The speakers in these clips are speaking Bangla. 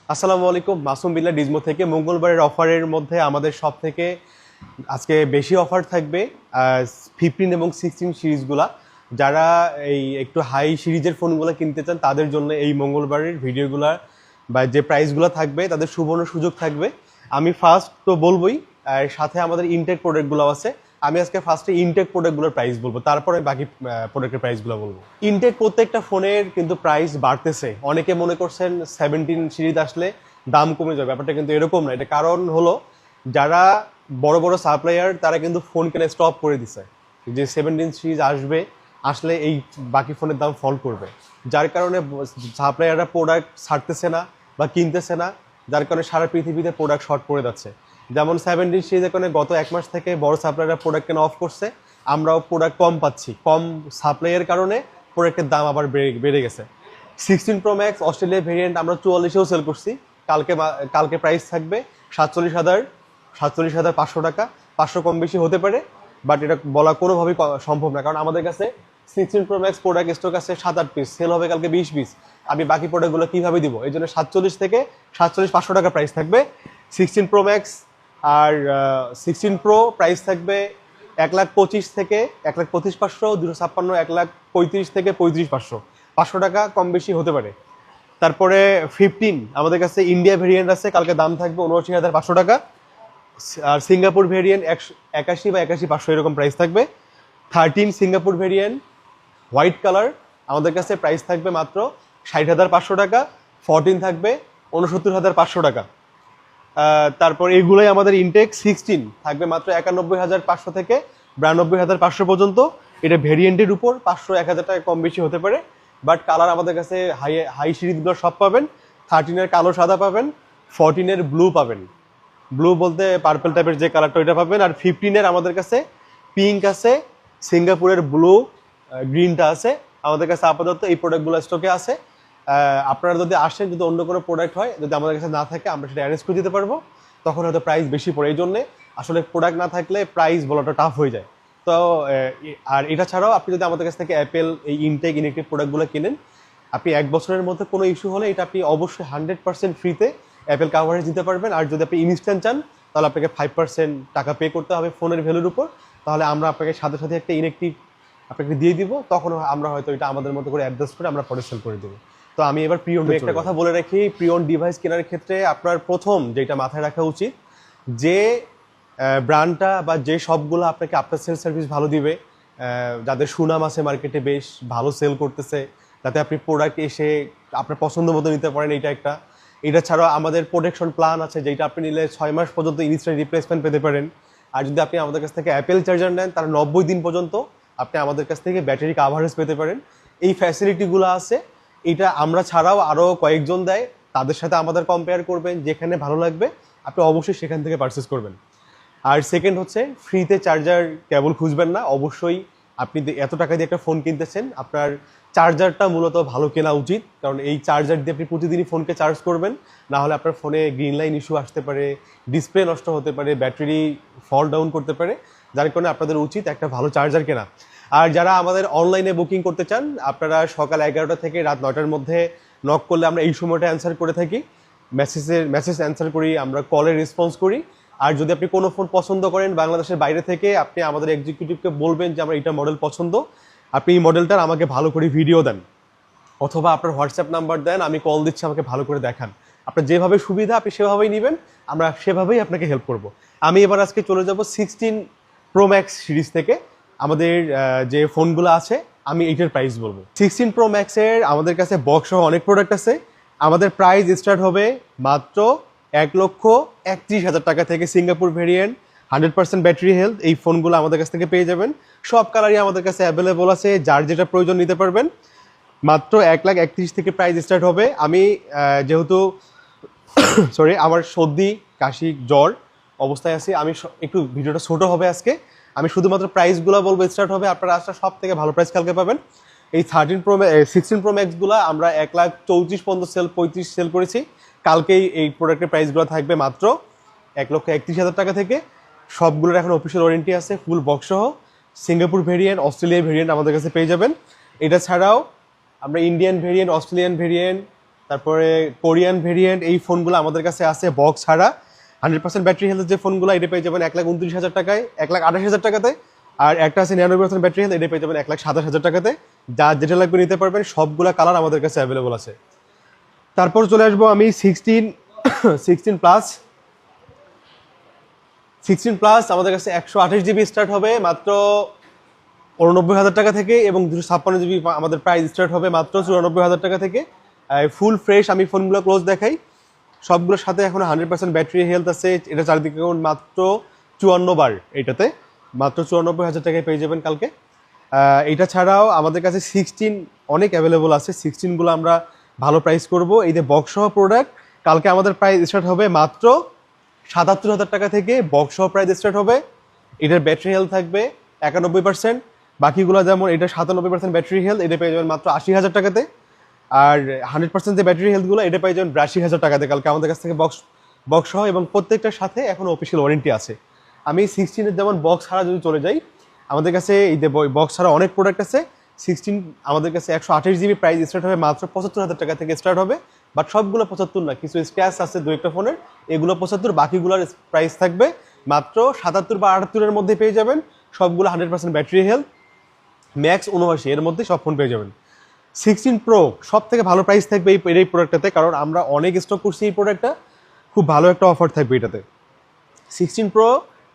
আসসালামু আলাইকুম, মাসুম বিল্লাহ ডিজমো থেকে। মঙ্গলবারের অফারের মধ্যে আমাদের সব থেকে আজকে বেশি অফার থাকবে 15 এবং 16 সিরিজগুলা। যারা এই একটু হাই সিরিজের ফোনগুলো কিনতে চান তাদের জন্য এই মঙ্গলবারের ভিডিওগুলা বা যে প্রাইসগুলো থাকবে তাদের সুবর্ণ সুযোগ থাকবে। আমি ফার্স্ট তো বলবোই, আর সাথে আমাদের ইনটেক প্রোডাক্টগুলো আছে। আমি আজকে ফার্স্টে ইনটেক প্রোডাক্টগুলোর প্রাইস বলবো, তারপরে বাকি প্রোডাক্টের প্রাইসগুলো বলবো। ইনটেক প্রত্যেকটা ফোনের কিন্তু প্রাইস বাড়তেছে। অনেকে মনে করছেন 17 সিরিজ আসলে দাম কমে যাবে, ব্যাপারটা কিন্তু এরকম না। এটা কারণ হলো যারা বড় বড় সাপ্লায়ার তারা কিন্তু ফোন কেনা স্টপ করে দিছে, যে 17 সিরিজ আসলে এই বাকি ফোনের দাম ফল করবে। যার কারণে সাপ্লায়াররা প্রোডাক্ট ছাড়তেছে না বা কিনতেছে না, যার কারণে সারা পৃথিবীতে প্রোডাক্ট শর্ট পড়ে যাচ্ছে। যেমন 17 সিরিজের কারণে গত এক মাস থেকে বড় সাপ্লায়াররা প্রোডাক্ট কেনা অফ করছে, আমরাও প্রোডাক্ট কম পাচ্ছি। কম সাপ্লাইয়ের কারণে প্রোডাক্টের দাম আবার বেড়ে গেছে। 16 প্রো ম্যাক্স অস্ট্রেলিয়া ভেরিয়েন্ট আমরা 44-এও সেল করছি। কালকে প্রাইস থাকবে 47,500 টাকা। 500 কম বেশি হতে পারে, বাট এটা বলা কোনোভাবেই সম্ভব না, কারণ আমাদের কাছে 16 প্রো ম্যাক্স প্রোডাক্ট স্টক আছে 7-8 পিস, সেল হবে কালকে 20 পিস। আমি বাকি প্রোডাক্টগুলো কীভাবে দিব? এই জন্য 47 থেকে 47,500 টাকা প্রাইস থাকবে 16 প্রো ম্যাক্স। আর 16 প্রো প্রাইস থাকবে 1,25,000 থেকে 1,25,500, 256, 1,35,000 থেকে 35,500, 500 টাকা কম বেশি হতে পারে। তারপরে 15 আমাদের কাছে ইন্ডিয়া ভেরিয়েন্ট আছে, কালকে দাম থাকবে 79,500 টাকা। আর সিঙ্গাপুর ভেরিয়েন্ট 81 বা 81,500 এরকম প্রাইস থাকবে। 13 সিঙ্গাপুর ভেরিয়েন্ট হোয়াইট কালার আমাদের কাছে প্রাইস থাকবে মাত্র 60,500 টাকা। 14 থাকবে 69,500 টাকা। তারপর এগুলোই আমাদের ইনটেক। 16 থাকবে মাত্র 91,500 থেকে 92,500 পর্যন্ত। এটা ভেরিয়েন্টের উপর 500-1,000 টাকা কম বেশি হতে পারে, বাট কালার আমাদের কাছে হাই সিরিজগুলো সব পাবেন। 13-এর কালো সাদা পাবেন, 14-এর ব্লু পাবেন। ব্লু বলতে পার্পল টাইপের যে কালারটা ওইটা পাবেন। আর 15-এর আমাদের কাছে পিঙ্ক আছে, সিঙ্গাপুরের ব্লু, গ্রিনটা আছে। আমাদের কাছে আপাতত এই প্রোডাক্টগুলো স্টকে আছে। আপনারা যদি আসেন, যদি অন্য কোনো প্রোডাক্ট হয়, যদি আমাদের কাছে না থাকে, আমরা সেটা অ্যারেঞ্জ করে দিতে পারবো। তখন হয়তো প্রাইস বেশি পড়ে। এই জন্যে আসলে প্রোডাক্ট না থাকলে প্রাইস বলাটা টাফ হয়ে যায়। তো আর এটা ছাড়াও আপনি যদি আমাদের কাছ থেকে অ্যাপেল এই ইনটেক প্রোডাক্টগুলো কিনেন, আপনি 1 বছরের মধ্যে কোনো ইস্যু হলে এটা আপনি অবশ্যই 100% ফ্রিতে অ্যাপেল কাভারেজ দিতে পারবেন। আর যদি আপনি ইনস্ট্যান্ট চান, তাহলে আপনাকে 5% টাকা পে করতে হবে ফোনের ভ্যালুর উপর। তাহলে আমরা আপনাকে সাথে সাথে একটা ইনএক্টিভ আপনাকে দিয়ে দিব, তখন আমরা হয়তো এটা আমাদের মতো করে অ্যাডজাস্ট করে আমরা পরে সেল করে দেবো। তো আমি এবার প্রিয়ন একটা কথা বলে রাখি, প্রিয়ন ডিভাইস কেনার ক্ষেত্রে আপনার প্রথম যেটা মাথায় রাখা উচিত, যে ব্র্যান্ডটা বা যে শপগুলো আপনাকে আফটার সেল সার্ভিস ভালো দিবে, যাদের সুনাম আছে মার্কেটে, বেশ ভালো সেল করতেছে, যাতে আপনি প্রোডাক্ট এসে আপনার পছন্দ মতো নিতে পারেন, এটা ছাড়াও আমাদের প্রোটেকশন প্ল্যান আছে, যেটা আপনি নিলে 6 মাস পর্যন্ত ইনস্ট্যান্ট রিপ্লেসমেন্ট পেতে পারেন। আর যদি আপনি আমাদের কাছ থেকে অ্যাপেল চার্জার নেন, তার 90 দিন পর্যন্ত আপনি আমাদের কাছ থেকে ব্যাটারি কাভারেজ পেতে পারেন। এই ফ্যাসিলিটিগুলো আছে। এটা আমরা ছাড়াও আরও কয়েকজন দেয়, তাদের সাথে আমাদের কম্পেয়ার করবেন, যেখানে ভালো লাগবে আপনি অবশ্যই সেখান থেকে পারচেস করবেন। আর সেকেন্ড হচ্ছে, ফ্রিতে চার্জার কেবল খুঁজবেন না। অবশ্যই আপনি এত টাকা দিয়ে একটা ফোন কিনতেছেন, আপনার চার্জারটা মূলত ভালো কেনা উচিত, কারণ এই চার্জার দিয়ে আপনি প্রতিদিনই ফোনকে চার্জ করবেন। না হলে আপনার ফোনে গ্রিন লাইন ইস্যু আসতে পারে, ডিসপ্লে নষ্ট হতে পারে, ব্যাটারি ফল ডাউন করতে পারে। যার কারণে আপনাদের উচিত একটা ভালো চার্জার কেনা। আর যারা আমাদের অনলাইনে বুকিং করতে চান, আপনারা সকাল 11টা থেকে রাত 9টার মধ্যে নক করলে আমরা এই সময়টা অ্যান্সার করে থাকি। মেসেজ অ্যান্সার করি, আমরা কলের রেসপন্স করি। আর যদি আপনি কোনো ফোন পছন্দ করেন বাংলাদেশের বাইরে থেকে, আপনি আমাদের এক্সিকিউটিভকে বলবেন যে আমার এটা মডেল পছন্দ, আপনি এই মডেলটার আমাকে ভালো করে ভিডিও দেন, অথবা আপনার হোয়াটসঅ্যাপ নাম্বার দেন, আমি কল দিচ্ছি, আমাকে ভালো করে দেখান। আপনার যেভাবে সুবিধা আপনি সেভাবেই নেবেন, আমরা সেভাবেই আপনাকে হেল্প করব। আমি এবার আজকে চলে যাব 16 প্রো ম্যাক্স সিরিজ থেকে। আমাদের যে ফোনগুলো আছে, আমি এইটার প্রাইস বলবো। 16 প্রো ম্যাক্সের আমাদের কাছে বক্স সহ অনেক প্রোডাক্ট আছে। আমাদের প্রাইস স্টার্ট হবে মাত্র 1,31,000 টাকা থেকে। সিঙ্গাপুর ভেরিয়েন্ট, 100% ব্যাটারি হেলথ, এই ফোনগুলো আমাদের কাছ থেকে পেয়ে যাবেন। সব কালারই আমাদের কাছে অ্যাভেলেবল আছে, যার যেটা প্রয়োজন নিতে পারবেন। মাত্র 1,31,000 থেকে প্রাইস স্টার্ট হবে। আমি যেহেতু সরি, আমার সর্দি কাশি জ্বর অবস্থায় আছি, আমি একটু ভিডিওটা ছোট হবে আজকে। আমি শুধুমাত্র প্রাইসগুলো বলবো, স্টার্ট হবে। আপনারা আসলে সব থেকে ভালো প্রাইস কালকে পাবেন। এই 16 প্রো ম্যাক্সগুলো আমরা 1,34,000 পর্যন্ত 35 সেল করেছি। কালকেই এই প্রোডাক্টের প্রাইসগুলো থাকবে মাত্র 1,31,000 টাকা থেকে। সবগুলোর এখন অফিসিয়াল ওয়ারেন্টি আছে, ফুল বক্স সহ। সিঙ্গাপুর ভেরিয়েন্ট, অস্ট্রেলিয়া ভেরিয়েন্ট আমাদের কাছে পেয়ে যাবেন। এটা ছাড়াও আমরা ইন্ডিয়ান ভেরিয়েন্ট, অস্ট্রেলিয়ান ভেরিয়েন্ট, তারপরে কোরিয়ান ভেরিয়েন্ট, এই ফোনগুলো আমাদের কাছে আছে বক্স ছাড়া। 100% ব্যাটারি হেলথের যে ফোনগুলো এটা পেয়ে যাবেন 1,29,000 টাকায়, 1,28,000 টাকাতে। আর একটা আছে 99% ব্যাটারি হেলথ, এটা পেয়ে যাবেন 1,27,000 টাকাতে। যা যেটা লাগবে নিতে পারবেন, সবগুলা কালার আমাদের কাছে অ্যাভেলেবল আছে। তারপর চলে আসবো আমি 16 প্লাস। 16 প্লাস আমাদের কাছে 128 জিবি স্টার্ট হবে মাত্র 89,000 টাকা থেকে, এবং 256 জিবি আমাদের প্রাইস স্টার্ট হবে মাত্র 94,000 টাকা থেকে। ফুল ফ্রেশ আমি ফোনগুলো ক্লোজ দেখাই। সবগুলোর সাথে এখন 100% ব্যাটারি হেলথ আছে। এটা চারদিকে মাত্র 54 বার, এটাতে মাত্র 94,000 টাকায় পেয়ে যাবেন কালকে। এটা ছাড়াও আমাদের কাছে 16 অনেক অ্যাভেলেবল আছে। 16গুলো আমরা ভালো প্রাইস করব। এই যে বক্স সহ প্রোডাক্ট, কালকে আমাদের প্রাইস স্টার্ট হবে মাত্র 77,000 টাকা থেকে। বক্স সহ প্রাইস স্টার্ট হবে। এটার ব্যাটারি হেলথ থাকবে 91%। বাকিগুলো যেমন এটা 97% ব্যাটারি হেলথ, এটা পেয়ে যাবেন মাত্র 80,000 টাকাতে। আর 100% যে ব্যাটারি হেলথগুলো এটা পেয়ে যাবেন 82,000 টাকাতে কালকে আমাদের কাছ থেকে বক্স সহ, এবং প্রত্যেকটার সাথে এখন অফিসিয়াল ওয়ারেন্টি আছে। আমি 16-এর যেমন বক্স ছাড়া যদি চলে যাই, আমাদের কাছে এই যে বক্স ছাড়া অনেক প্রোডাক্ট আছে। 16 আমাদের কাছে 128 জিবি প্রাইস স্টার্ট হবে মাত্র 75,000 টাকা থেকে স্টার্ট হবে। বাট সবগুলো 75 না, কিছু স্ক্র্যাচ আছে দু একটা ফোনের, এগুলো 75, বাকিগুলোর প্রাইস থাকবে মাত্র 77 বা 78-এর মধ্যে পেয়ে যাবেন। সবগুলো 100% ব্যাটারি হেলথ, ম্যাক্স 79 এর মধ্যে সব ফোন পেয়ে যাবেন। 16 প্রো সব থেকে ভালো প্রাইস থাকবে এই প্রোডাক্টটাতে, কারণ আমরা অনেক স্টক করছি এই প্রোডাক্টটা। খুব ভালো একটা অফার থাকবে এটাতে। 16 প্রো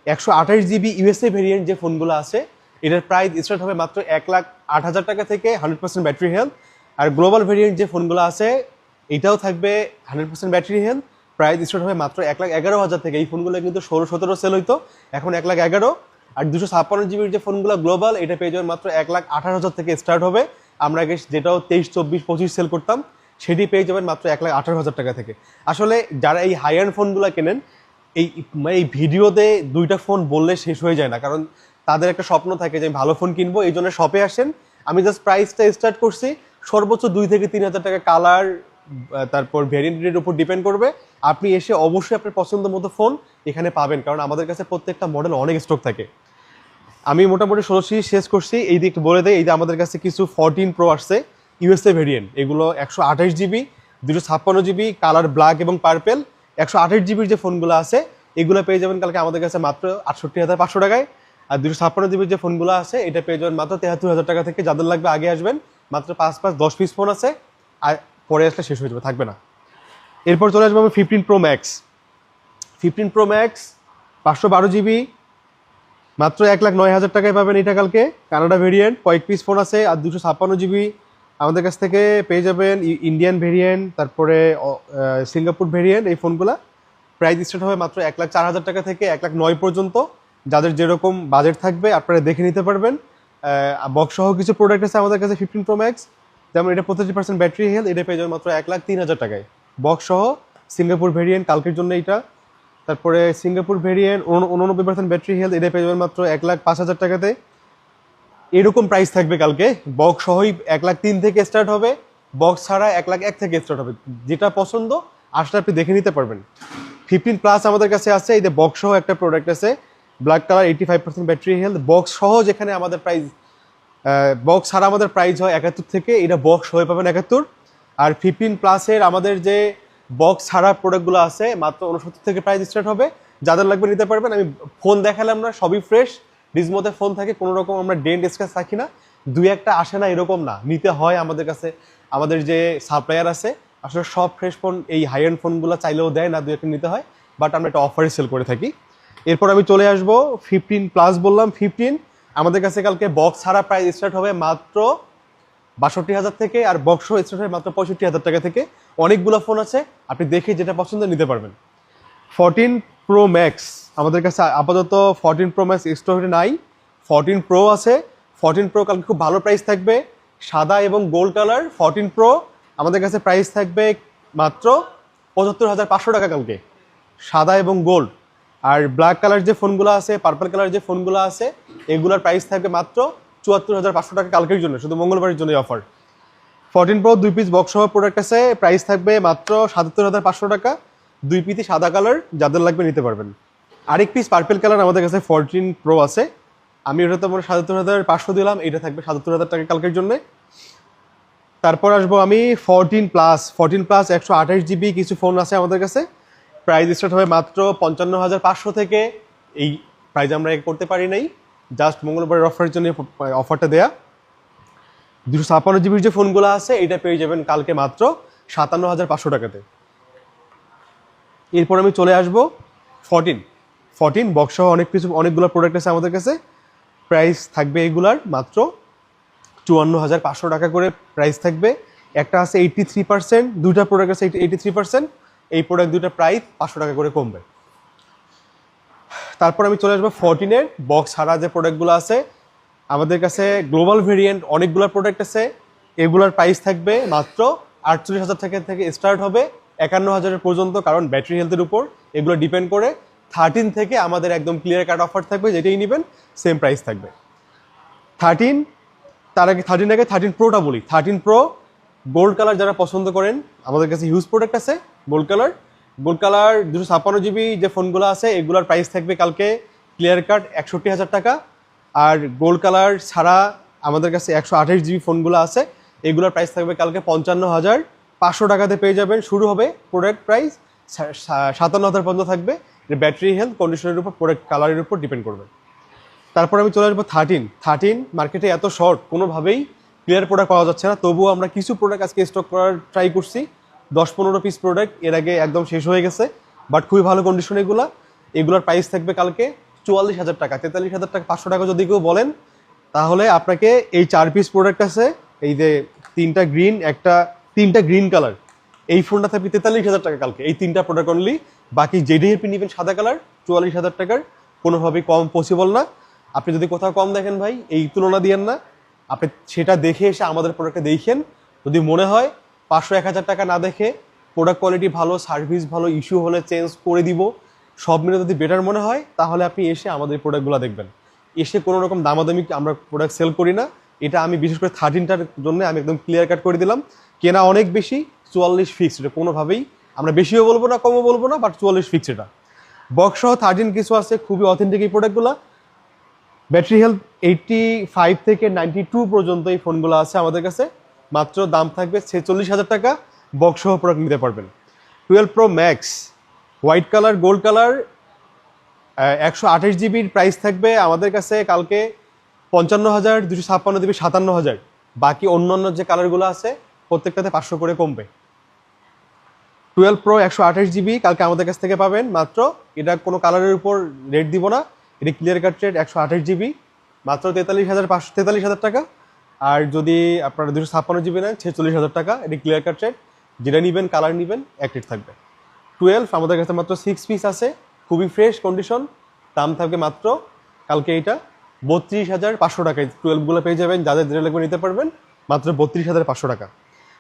128 জিবি ইউএসএ ভেরিয়েন্ট যে ফোনগুলো আছে, এটার প্রাইস স্টার্ট হবে মাত্র 1,08,000 টাকা থেকে, 100% ব্যাটারি হেলথ। আর গ্লোবাল ভেরিয়েন্ট যে ফোনগুলো আছে, এটাও থাকবে 100% ব্যাটারি হেলথ। প্রাইস স্টার্ট হবে মাত্র 1,11,000 থেকে। এই ফোনগুলো কিন্তু 16-17 সেল হইতো, এখন 1,11,000। আর 256 জিবির যে ফোনগুলো গ্লোবাল, এটা পেয়ে যাবেন মাত্র 1,18,000 থেকে স্টার্ট হবে। আমরা আগে যেটাও 23, 24, 25 সেল করতাম, সেটি পেয়ে যাবেন মাত্র 1,18,000 টাকা থেকে। আসলে যারা এই হাই এন্ড ফোনগুলো কেনেন, এই ভিডিওতে দুইটা ফোন বললে শেষ হয়ে যায় না, কারণ তাদের একটা স্বপ্ন থাকে যে আমি ভালো ফোন কিনবো, এই জন্য শপে আসেন। আমি জাস্ট প্রাইসটা স্টার্ট করছি সর্বোচ্চ 2 থেকে 3,000 টাকা, কালার তারপর ভ্যারিয়েন্টের উপর ডিপেন্ড করবে। আপনি এসে অবশ্যই আপনার পছন্দ মতো ফোন এখানে পাবেন, কারণ আমাদের কাছে প্রত্যেকটা মডেল অনেক স্টক থাকে। আমি মোটামুটি 16 শেষ করছি। এই দিক বলে দেয়, এই যে আমাদের কাছে কিছু 14 প্রো আসছে ইউএসএ ভেরিয়েন্ট, এগুলো 128 জিবি, 256 জিবি, কালার ব্ল্যাক এবং পার্পেল। 128 জিবির যে ফোনগুলো আছে, এগুলো পেয়ে যাবেন কালকে আমাদের কাছে মাত্র 68,500 টাকায়। আর 256 জিবির যে ফোনগুলো আছে, এটা পেয়ে যাবেন মাত্র 73,000 টাকা থেকে। যাদের লাগবে আগে আসবেন, মাত্র 5-10 পিস ফোন আছে, আর পরে আসলে শেষ হয়ে যাবে, থাকবে না। এরপর চলে আসবো আমি 15 pro max. 15 pro max 512 GB, মাত্র 1,09,000 টাকায় পাবেন এটা কালকে। কানাডা ভেরিয়েন্ট, কয়েক পিস ফোন আছে। আর 256 জিবি আমাদের কাছ থেকে পেয়ে যাবেন ইন্ডিয়ান ভেরিয়েন্ট, তারপরে সিঙ্গাপুর ভেরিয়েন্ট। এই ফোনগুলো প্রাইস স্টার্ট হবে মাত্র 1,04,000 টাকা থেকে 1,09,000 পর্যন্ত। যাদের যেরকম বাজেট থাকবে আপনারা দেখে নিতে পারবেন। বক্স সহ কিছু প্রোডাক্ট আছে আমাদের কাছে 15 প্রো ম্যাক্স, যেমন এটা 85% ব্যাটারি হেলথ, এটা পেয়ে যাবেন মাত্র 1,03,000 টাকায় বক্স সহ। সিঙ্গাপুর ভেরিয়েন্ট কালকের জন্য এইটা। তারপরে সিঙ্গাপুর ভেরিয়েন্ট 89% ব্যাটারি হেলথ, এটা পেয়ে যাবেন মাত্র 1,05,000 টাকাতে। এরকম প্রাইস থাকবে কালকে। বক্স সহই 1,03,000 থেকে স্টার্ট হবে, বক্স ছাড়া 1,01,000 থেকে স্টার্ট হবে। যেটা পছন্দ আসলে আপনি দেখে নিতে পারবেন। 15 প্লাস আমাদের কাছে আছে, এই যে বক্স সহ একটা প্রোডাক্ট আছে black colour, 85% battery health. Box সহ যেখানে আমাদের প্রাইস, বক্স ছাড়া আমাদের প্রাইস হয় 71 থেকে, এটা বক্স হয়ে পাবেন 71। আর 15 প্লাসের আমাদের যে বক্স ছাড়া প্রোডাক্টগুলো আছে, মাত্র 69 থেকে প্রাইস স্টার্ট হবে। যাদের লাগবে নিতে পারবেন। আমি ফোন দেখালাম না, সবই ফ্রেশ ডিজমোতে ফোন থাকে, কোনো রকম আমরা ডেন্ট স্ক্র্যাচ রাখি না। দুই একটা আসে না এরকম না, নিতে হয় আমাদের কাছে। আমাদের যে সাপ্লায়ার আছে আসলে সব ফ্রেশ ফোন, এই হাই এন্ড ফোনগুলো চাইলেও দেয় না, দুই একটা নিতে হয়। বাট আমরা একটা অফারে সেল করে থাকি। এরপর আমি চলে আসবো 15 প্লাস বললাম। 15 আমাদের কাছে কালকে বক্স ছাড়া প্রাইস স্টার্ট হবে মাত্র 62,000 থেকে, আর বক্স স্টার্ট হয় মাত্র 65,000 টাকা থেকে। অনেকগুলো ফোন আছে, আপনি দেখে যেটা পছন্দ নিতে পারবেন। 14 প্রো ম্যাক্স আমাদের কাছে আপাতত 14 প্রো ম্যাক্স স্টকে নাই, 14 প্রো আছে। 14 প্রো কালকে খুব ভালো প্রাইস থাকবে, সাদা এবং গোল্ড কালার। 14 প্রো আমাদের কাছে প্রাইস থাকবে মাত্র 75,500 টাকা কালকে, সাদা এবং গোল্ড। আর ব্ল্যাক কালার যে ফোনগুলো আছে, পার্পল কালার যে ফোনগুলো আছে, এগুলোর প্রাইস থাকবে মাত্র 74,500 টাকা কালকের জন্য, শুধু মঙ্গলবারের জন্য অফার। 14 প্রো 2 পিস বক্স সহ প্রোডাক্ট আছে, প্রাইস থাকবে মাত্র 77,500 টাকা, 2 পিসই সাদা কালার। যাদের লাগবে নিতে পারবেন। আরেক পিস পার্পল কালার আমাদের কাছে 14 প্রো আছে, আমি ওটা তো 77,500 দিলাম, এটা থাকবে 77,000 টাকা কালকের জন্য। তারপর আসবো আমি 14+ 128 GB কিছু ফোন আছে আমাদের কাছে। প্রাইস স্টার্ট হবে মাত্র 55,500 থেকে। এই প্রাইস আমরা করতে পারি নাই, জাস্ট মঙ্গলবারের অফারের জন্য অফারটা দেয়া। 256 GB যে ফোনগুলো আছে এটা পেয়ে যাবেন কালকে মাত্র 57,500 টাকাতে। এরপর আমি চলে আসবো 14 বক্স সহ অনেকগুলো প্রোডাক্ট আছে আমাদের কাছে। প্রাইস থাকবে এগুলার মাত্র 54,500 টাকা করে প্রাইস থাকবে। একটা আছে 83%, দুইটা প্রোডাক্ট আছে 83%। এই প্রোডাক্ট দুইটা প্রাইস 500 টাকা করে কমবে। তারপর আমি চলে আসবো 14-এর বক্স ছাড়া যে প্রোডাক্টগুলো আছে আমাদের কাছে। গ্লোবাল ভেরিয়েন্ট অনেকগুলো প্রোডাক্ট আছে, এগুলোর প্রাইস থাকবে মাত্র 48,000 থেকে স্টার্ট হবে 51,000 পর্যন্ত, কারণ ব্যাটারি হেলথের উপর এগুলো ডিপেন্ড করে। 13 থেকে আমাদের একদম ক্লিয়ার কাট অফার থাকবে, যেটাই নেবেন সেম প্রাইস থাকবে। 13 তার আগে 13 প্রোটা বলি। 13 প্রো গোল্ড কালার যারা পছন্দ করেন, আমাদের কাছে হিউজ প্রোডাক্ট আছে গোল্ড কালার। 256 GB যে ফোনগুলো আছে এগুলোর প্রাইস থাকবে কালকে ক্লিয়ার কাট 61,000 টাকা। আর গোল্ড কালার ছাড়া আমাদের কাছে 128 GB ফোনগুলো আছে, এগুলোর প্রাইস থাকবে কালকে 55,500 টাকাতে পেয়ে যাবেন। শুরু হবে প্রোডাক্ট প্রাইস 57,000 পর্যন্ত থাকবে। ব্যাটারি হেলথ কন্ডিশনের উপর, প্রোডাক্ট কালারের উপর ডিপেন্ড করবে। তারপর আমি চলে আসবো 13 মার্কেটে এত শর্ট, কোনোভাবেই ক্লিয়ার প্রোডাক্ট পাওয়া যাচ্ছে না। তবুও আমরা কিছু প্রোডাক্ট আজকে স্টক করার ট্রাই করছি। 10-15 পিস প্রোডাক্ট এর আগে একদম শেষ হয়ে গেছে, বাট খুবই ভালো কন্ডিশন এগুলোর প্রাইস থাকবে কালকে 44,000 টাকা। 43,000 টাকা 500 টাকা যদি কেউ বলেন, তাহলে আপনাকে এই 4 পিস প্রোডাক্ট আছে, এই যে তিনটা গ্রিন কালার, এই ফোনটা থাকবে 43,000 টাকা কালকে। এই 3টা প্রোডাক্ট অনলি। বাকি যেডিএপি নেবেন সাদা কালার 44,000 টাকার, কোনোভাবেই কম পসিবল না। আপনি যদি কোথাও কম দেখেন ভাই, এই তুলনা দিয়েন না, আপনি সেটা দেখে এসে আমাদের প্রোডাক্টে দেখেন। যদি মনে হয় 500-1,000 টাকা না দেখে প্রোডাক্ট কোয়ালিটি ভালো, সার্ভিস ভালো, ইস্যু হলে চেঞ্জ করে দিব, সব মিলে যদি বেটার মনে হয়, তাহলে আপনি এসে আমাদের প্রোডাক্টগুলো দেখবেন। এসে কোনো রকম দামাদামি আমরা প্রোডাক্ট সেল করি না। এটা আমি বিশেষ করে 13টার জন্য আমি একদম ক্লিয়ার কাট করে দিলাম। কেনা অনেক বেশি, 44 ফিক্সড, এটা কোনোভাবেই আমরা বেশিও বলবো না কমও বলবো না, বাট 44 ফিক্সড। এটা বক্স সহ 13 কিছু আছে, খুবই অথেন্টিক এই প্রোডাক্টগুলো। ব্যাটারি হেলথ 85 থেকে 92 পর্যন্ত এই ফোনগুলো আছে আমাদের কাছে। মাত্র দাম থাকবে 46,000 টাকা, বক্স সহ প্রোডাক্ট নিতে পারবেন। 12 pro max white colour gold colour 128 GB price থাকবে আমাদের কাছে কালকে 55,000, 256 GB 57,000। বাকি অন্যান্য যে কালারগুলো আছে প্রত্যেকটাতে 500 করে কমবে। 12 প্রো 128 GB কালকে আমাদের কাছ থেকে পাবেন মাত্র, এটা কোনো কালারের উপর রেট দিব না, এটা ক্লিয়ার কাট রেট 128 GB মাত্র 43,000 টাকা। আর যদি আপনারা 256 GB নেন 46,000 টাকা, এটা ক্লিয়ার কাট রেট। যেটা নেবেন কালার নেবেন এক রেট থাকবে। 12 আমাদের কাছে মাত্র 6 পিস আছে, খুবই ফ্রেশ কন্ডিশন। দাম থাকবে মাত্র কালকে এইটা 32,500 টাকায় 12গুলো পেয়ে যাবেন। যাদের যেটা লাগবে নিতে পারবেন মাত্র 32,500 টাকা।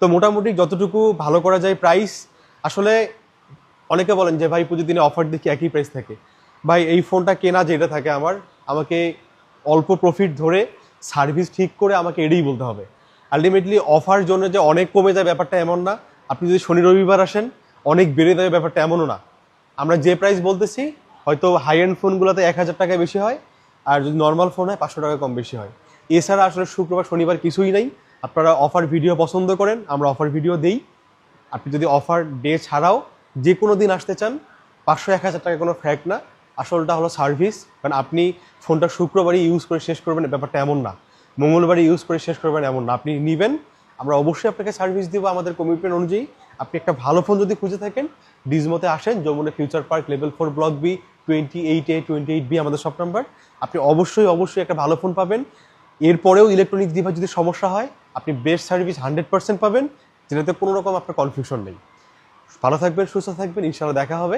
তো মোটামুটি যতটুকু ভালো করা যায় প্রাইস। আসলে অনেকে বলেন যে ভাই প্রতিদিনে অফার দেখি একই প্রাইস থাকে। ভাই এই ফোনটা কেনা যেটা থাকে আমাকে অল্প প্রফিট ধরে সার্ভিস ঠিক করে আমাকে এটাই বলতে হবে। আলটিমেটলি অফার জন্য যে অনেক কমে যায় ব্যাপারটা এমন না। আপনি যদি শনি রবিবার আসেন অনেক বেড়ে যাবে ব্যাপারটা এমনও না। আমরা যে প্রাইস বলতেছি হয়তো হাই এন্ড ফোনগুলোতে 1,000 টাকা বেশি হয়, আর যদি নর্মাল ফোন হয় 500 টাকা কম বেশি হয়। এছাড়া আসলে শুক্রবার শনিবার কিছুই নেই। আপনারা অফার ভিডিও পছন্দ করেন, আমরা অফার ভিডিও দেই। আপনি যদি অফার ডে ছাড়াও যে কোনো দিন আসতে চান, 500-1,000 টাকা কোনো ফ্যাক্ট না। আসলটা হলো সার্ভিস। কারণ আপনি ফোনটা শুক্রবারই ইউজ করে শেষ করবেন ব্যাপারটা এমন না, মঙ্গলবারই ইউজ করে শেষ করবেন এমন না। আপনি নেবেন, আমরা অবশ্যই আপনাকে সার্ভিস দিব আমাদের কমিটমেন্ট অনুযায়ী। আপনি একটা ভালো ফোন যদি খুঁজে থাকেন, ডিজমোতে আসেন, Jamuna future park level 4 block B 28A 28B আমাদের শপ নাম্বার। আপনি অবশ্যই একটা ভালো ফোন পাবেন। এরপরেও ইলেকট্রনিক ডিভাইস যদি সমস্যা হয়, আপনি বেস্ট সার্ভিস 100% পাবেন, যেটাতে কোনো রকম আপনার কনফিউশন নেই। ভালো থাকবেন, সুস্থ থাকবেন, ইনশাআল্লাহ দেখা হবে।